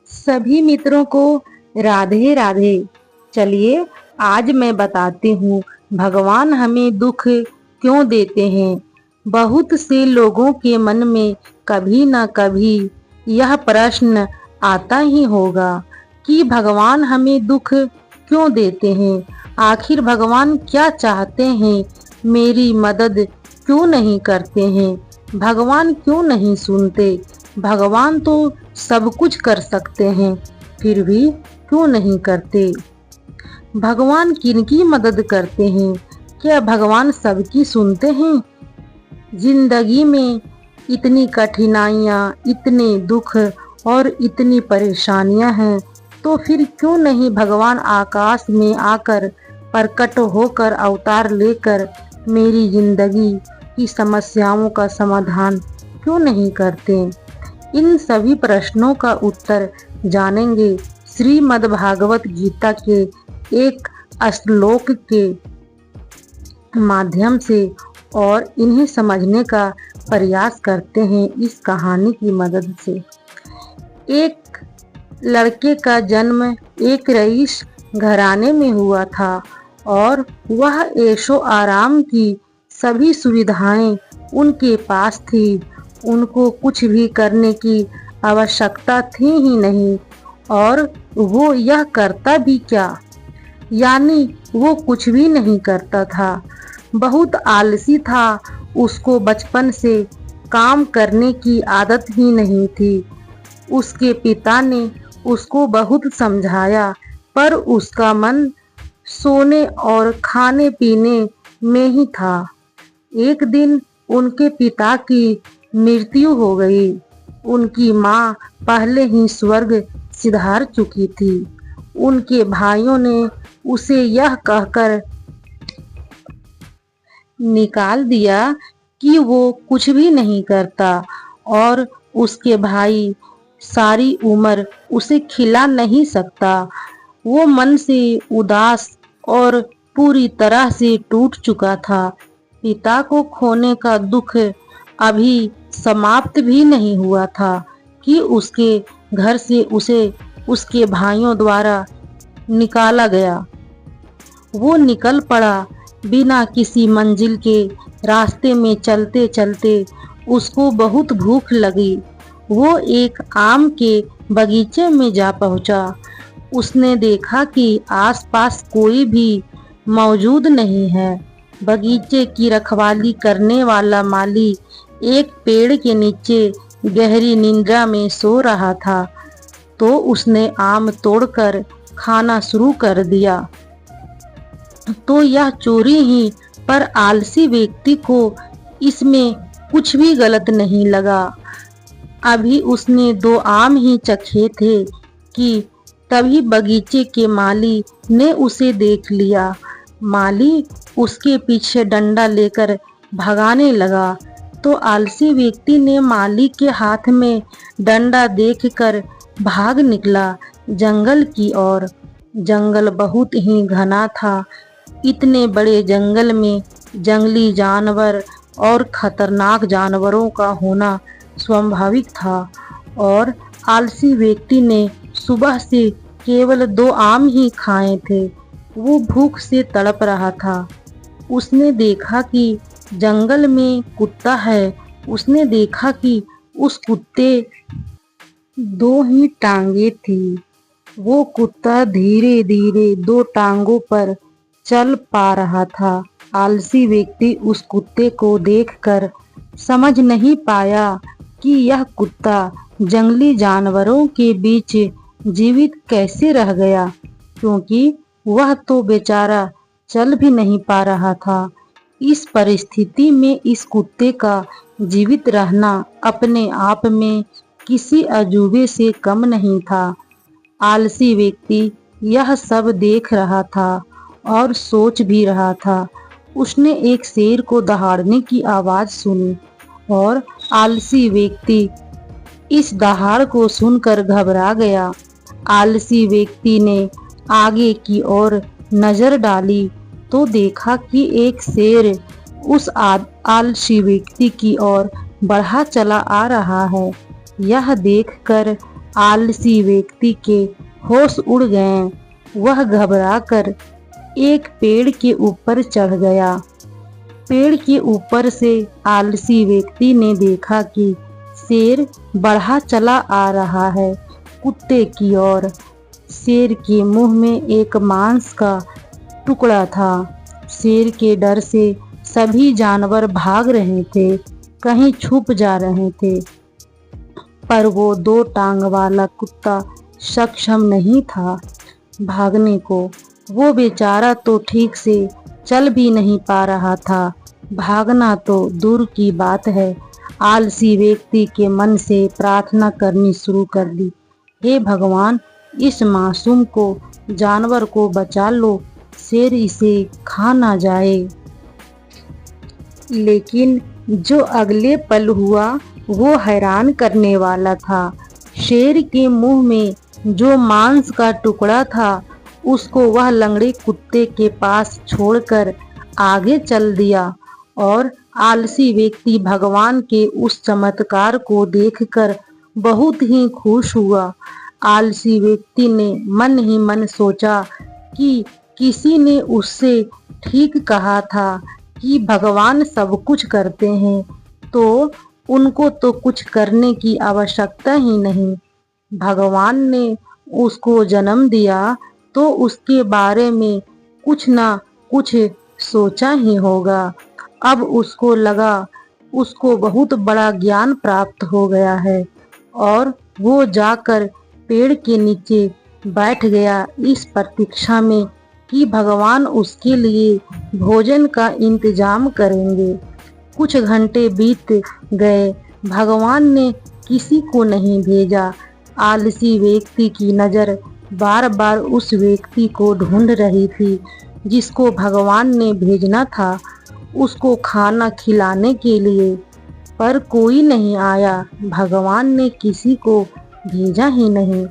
सभी मित्रों को राधे राधे। चलिए आज मैं बताती हूँ भगवान हमें दुख क्यों देते हैं। बहुत से लोगों के मन में कभी न कभी यह प्रश्न आता ही होगा कि भगवान हमें दुख क्यों देते हैं। आखिर भगवान क्या चाहते हैं, मेरी मदद क्यों नहीं करते हैं, भगवान क्यों नहीं सुनते। भगवान तो सब कुछ कर सकते हैं, फिर भी क्यों नहीं करते। भगवान किनकी मदद करते हैं, क्या भगवान सबकी सुनते हैं। जिंदगी में इतनी कठिनाइयाँ, इतने दुख और इतनी परेशानियाँ हैं, तो फिर क्यों नहीं भगवान आकाश में आकर प्रकट होकर अवतार लेकर मेरी जिंदगी की समस्याओं का समाधान क्यों नहीं करते। इन सभी प्रश्नों का उत्तर जानेंगे श्रीमद् भागवत गीता के एक श्लोक के माध्यम से और इन्हें समझने का प्रयास करते हैं इस कहानी की मदद से। एक लड़के का जन्म एक रईस घराने में हुआ था और वह ऐशो आराम की सभी सुविधाएं उनके पास थी। उनको कुछ भी करने की आवश्यकता थी ही नहीं और वो यह करता भी क्या, यानी वो कुछ भी नहीं करता था। बहुत आलसी था, उसको बचपन से काम करने की आदत ही नहीं थी। उसके पिता ने उसको बहुत समझाया पर उसका मन सोने और खाने पीने में ही था। एक दिन उनके पिता की मृत्यु हो गई। उनकी माँ पहले ही स्वर्ग सिधार चुकी थी। उनके भाइयों ने उसे यह कहकर निकाल दिया कि वो कुछ भी नहीं करता और उसके भाई सारी उम्र उसे खिला नहीं सकता। वो मन से उदास और पूरी तरह से टूट चुका था। पिता को खोने का दुख अभी समाप्त भी नहीं हुआ था कि उसके घर से उसे उसके भाइयों द्वारा निकाला गया। वो निकल पड़ा। बिना किसी मंजिल के रास्ते में चलते चलते उसको बहुत भूख लगी। वो एक आम के बगीचे में जा पहुंचा। उसने देखा कि आसपास कोई भी मौजूद नहीं है। बगीचे की रखवाली करने वाला माली एक पेड़ के नीचे गहरी निंद्रा में सो रहा था, तो उसने आम तोड़कर खाना शुरू कर दिया। तो यह चोरी ही, पर आलसी व्यक्ति को इसमें कुछ भी गलत नहीं लगा। अभी उसने 2 आम ही चखे थे कि तभी बगीचे के माली ने उसे देख लिया। माली उसके पीछे डंडा लेकर भगाने लगा, तो आलसी व्यक्ति ने माली के हाथ में डंडा देखकर भाग निकला जंगल की ओर। जंगल बहुत ही घना था। इतने बड़े जंगल में जंगली जानवर और खतरनाक जानवरों का होना स्वाभाविक था और आलसी व्यक्ति ने सुबह से केवल 2 आम ही खाए थे। वो भूख से तड़प रहा था। उसने देखा कि जंगल में कुत्ता है। उसने देखा कि उस कुत्ते 2 ही टांगे थी। वो कुत्ता धीरे धीरे 2 टांगों पर चल पा रहा था। आलसी व्यक्ति उस कुत्ते को देखकर समझ नहीं पाया कि यह कुत्ता जंगली जानवरों के बीच जीवित कैसे रह गया, क्योंकि वह तो बेचारा चल भी नहीं पा रहा था। इस परिस्थिति में इस कुत्ते का जीवित रहना अपने आप में किसी अजूबे से कम नहीं था। आलसी व्यक्ति यह सब देख रहा था और सोच भी रहा था। उसने एक शेर को दहाड़ने की आवाज सुनी और आलसी व्यक्ति इस दहाड़ को सुनकर घबरा गया। आलसी व्यक्ति ने आगे की ओर नजर डाली तो देखा कि एक शेर उस आलसी व्यक्ति की ओर बढ़ा चला आ रहा है। यह देखकर आलसी व्यक्ति के होश उड़ गए। वह घबराकर एक पेड़ के ऊपर चढ़ गया। पेड़ के ऊपर से आलसी व्यक्ति ने देखा कि शेर बढ़ा चला आ रहा है कुत्ते की ओर। शेर के मुंह में एक मांस का टुकड़ा था। शेर के डर से सभी जानवर भाग रहे थे, कहीं छुप जा रहे थे, पर वो 2 टांग वाला कुत्ता सक्षम नहीं था भागने को। वो बेचारा तो ठीक से चल भी नहीं पा रहा था, भागना तो दूर की बात है। आलसी व्यक्ति के मन से प्रार्थना करनी शुरू कर दी, हे भगवान, इस मासूम को जानवर को बचा लो, शेर इसे खा ना जाए। लेकिन जो अगले पल हुआ वो हैरान करने वाला था। शेर के मुंह में जो मांस का टुकड़ा था उसको वह लंगड़े कुत्ते के पास छोड़कर आगे चल दिया और आलसी व्यक्ति भगवान के उस चमत्कार को देखकर बहुत ही खुश हुआ। आलसी व्यक्ति ने मन ही मन सोचा कि किसी ने उससे ठीक कहा था कि भगवान सब कुछ करते हैं, तो उनको तो कुछ करने की आवश्यकता ही नहीं। भगवान ने उसको जन्म दिया तो उसके बारे में कुछ ना कुछ सोचा ही होगा। अब उसको लगा उसको बहुत बड़ा ज्ञान प्राप्त हो गया है और वो जाकर पेड़ के नीचे बैठ गया इस प्रतीक्षा में कि भगवान उसके लिए भोजन का इंतजाम करेंगे। कुछ घंटे बीत गए, भगवान ने किसी को नहीं भेजा। आलसी व्यक्ति की नज़र बार बार उस व्यक्ति को ढूंढ रही थी जिसको भगवान ने भेजना था उसको खाना खिलाने के लिए, पर कोई नहीं आया। भगवान ने किसी को भेजा ही नहीं।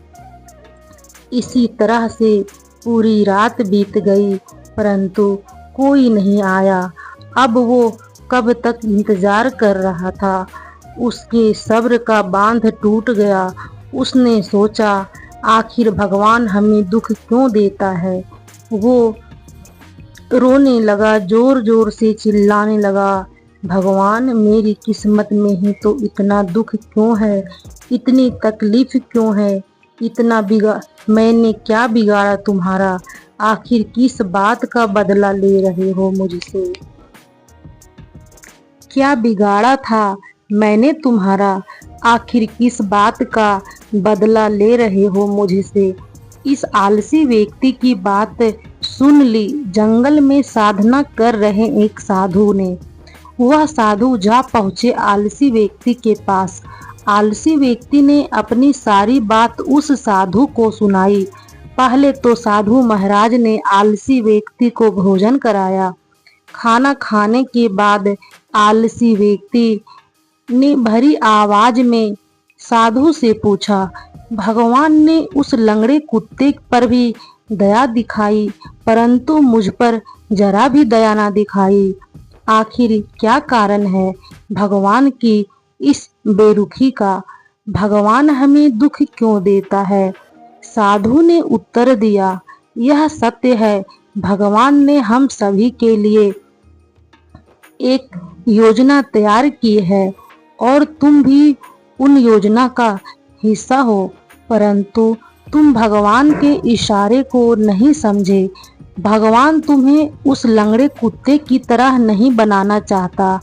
इसी तरह से पूरी रात बीत गई, परंतु कोई नहीं आया। अब वो कब तक इंतजार कर रहा था। उसके सब्र का बांध टूट गया। उसने सोचा, आखिर भगवान हमें दुख क्यों देता है। वो रोने लगा, जोर जोर से चिल्लाने लगा, भगवान, मेरी किस्मत में ही तो इतना दुख क्यों है, इतनी तकलीफ क्यों है, मैंने क्या बिगाड़ा तुम्हारा, आखिर किस बात का बदला ले रहे हो मुझसे। क्या बिगाड़ा था मैंने तुम्हारा, आखिर किस बात का बदला ले रहे हो मुझसे। इस आलसी व्यक्ति की बात सुन ली जंगल में साधना कर रहे एक साधु ने। वह साधु जा पहुँचे आलसी व्यक्ति के पास। आलसी व्यक्ति ने अपनी सारी बात उस साधु को सुनाई। पहले तो साधु महाराज ने आलसी व्यक्ति को भोजन कराया। खाना खाने के बाद आलसी व्यक्ति ने भरी आवाज में साधु से पूछा, भगवान ने उस लंगड़े कुत्ते पर भी दया दिखाई, परंतु मुझ पर जरा भी दया ना दिखाई। आखिर क्या कारण है भगवान की इस बेरुखी का, भगवान हमें दुख क्यों देता है। साधु ने उत्तर दिया, यह सत्य है, भगवान ने हम सभी के लिए एक योजना तैयार की है और तुम भी उन योजना का हिस्सा हो, परंतु तुम भगवान के इशारे को नहीं समझे। भगवान तुम्हें उस लंगड़े कुत्ते की तरह नहीं बनाना चाहता,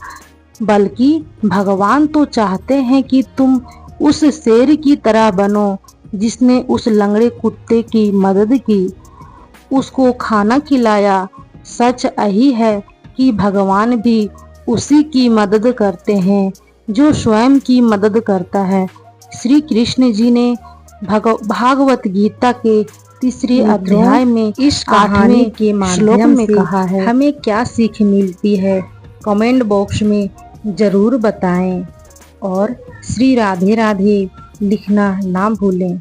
बल्कि भगवान तो चाहते हैं कि तुम उस शेर की तरह बनो जिसने उस लंगड़े कुत्ते की मदद की, उसको खाना खिलाया। सच यही है कि भगवान भी उसी की मदद करते हैं जो स्वयं की मदद करता है। श्री कृष्ण जी ने भागवत गीता के 3 अध्याय में इस कहानी के माध्यम से कहा है, हमें क्या सीख मिलती है, कमेंट बॉक्स में जरूर बताएं और श्री राधे राधे लिखना ना भूलें।